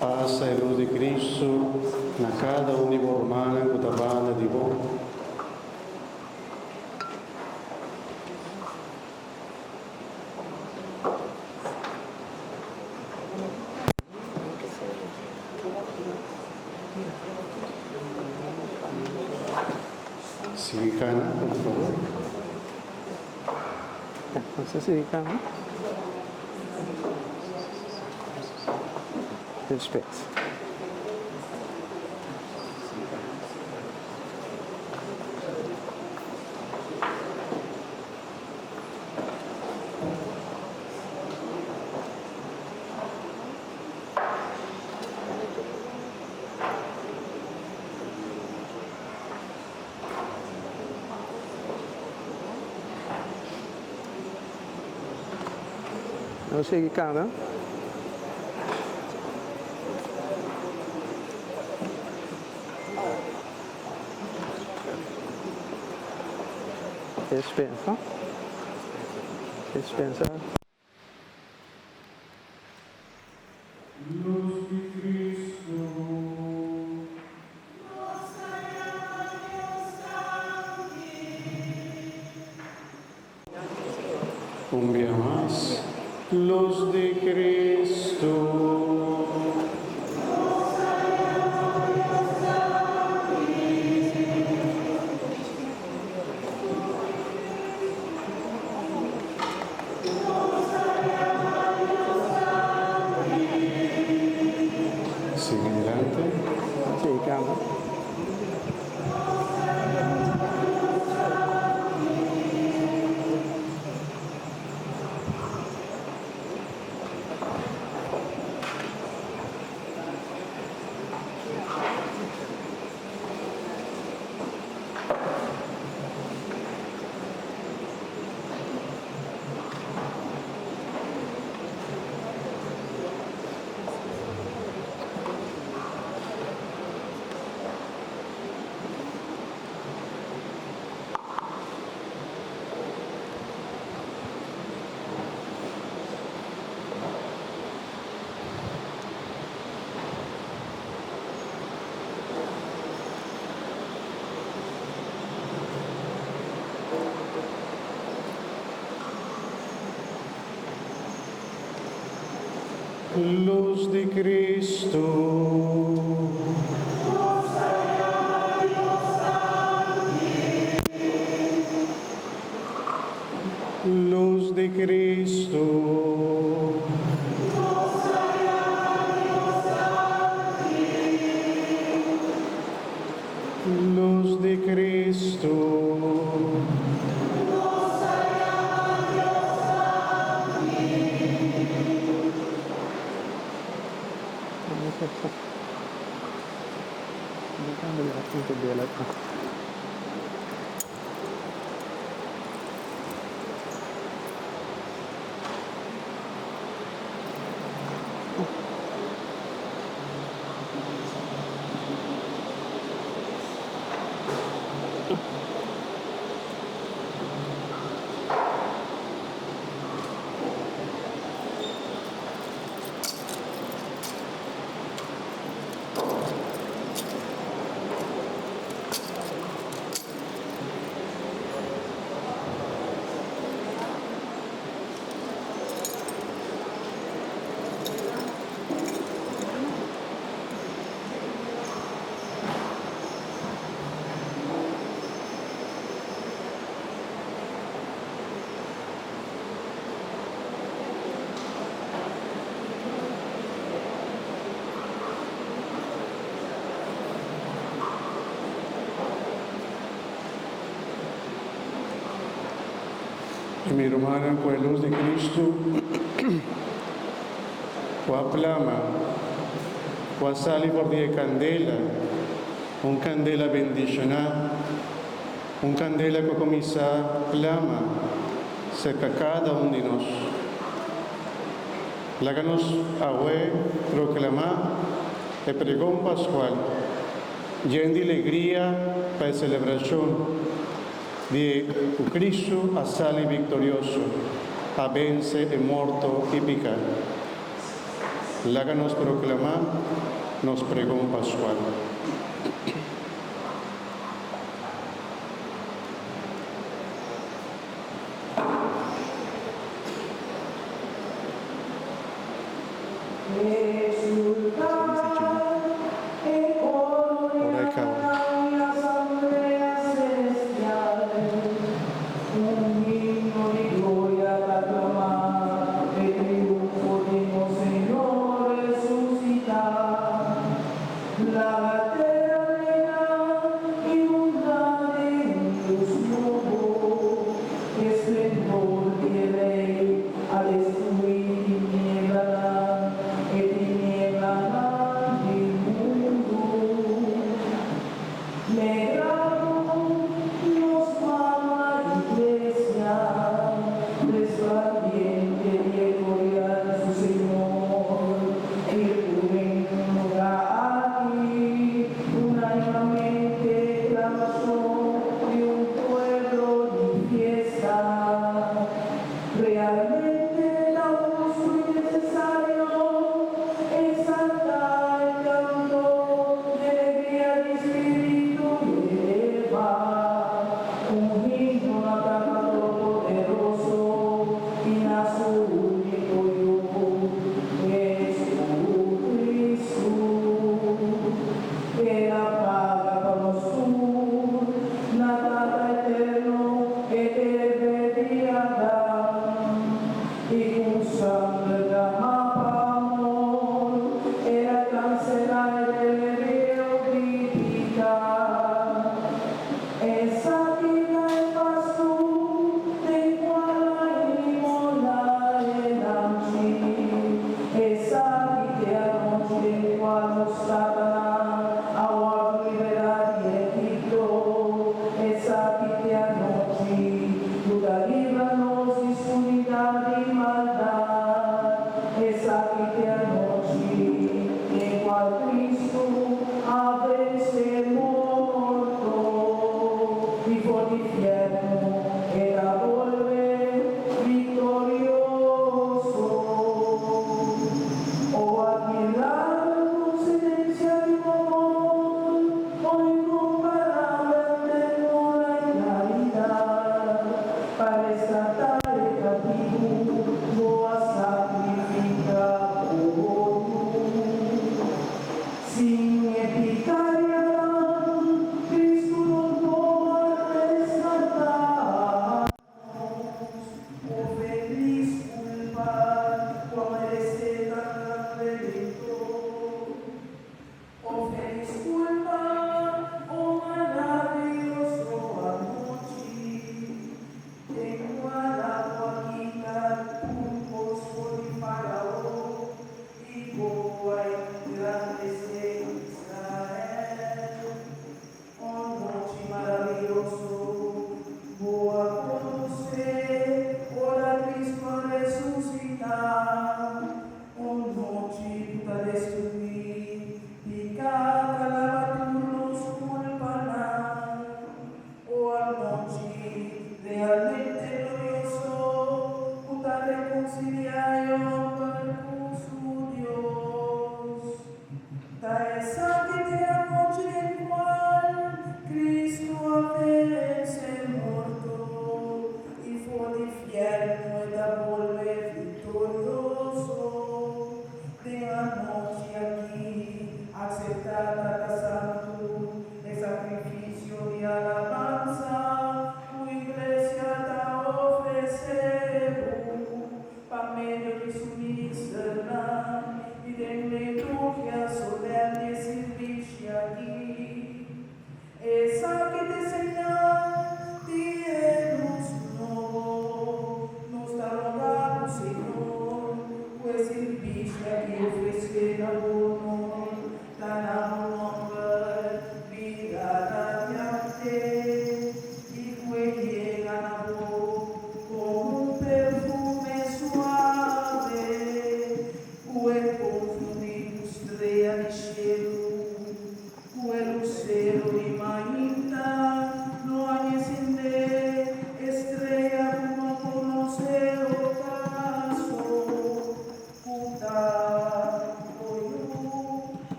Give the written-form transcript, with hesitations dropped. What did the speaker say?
Paz e luz de Cristo na cada um de vós, irmã, cutabana de vós. Silicana, por favor. No sé si acá, Respeito. Não chega cá, não? Dispensa. Dispensa. Luz de Cristo. Un día más. Luz de Cristo. Sigue adelante. Sí, calma. Luz de Cristo. Luz de Cristo. Luz de Cristo. Untuk dia lah. Mi hermana, con la luz de Cristo, con la plama, con la sal por de candela, un candela bendicionada, un candela que comienza plama, cerca cada uno de nosotros. Láganos a proclamar el pregón pascual, lleno de alegría para la celebración de Cristo a sale victorioso, a vence e morto e picado. Láganos proclamar nos pregón pascual. Ora cabrón. Un noche,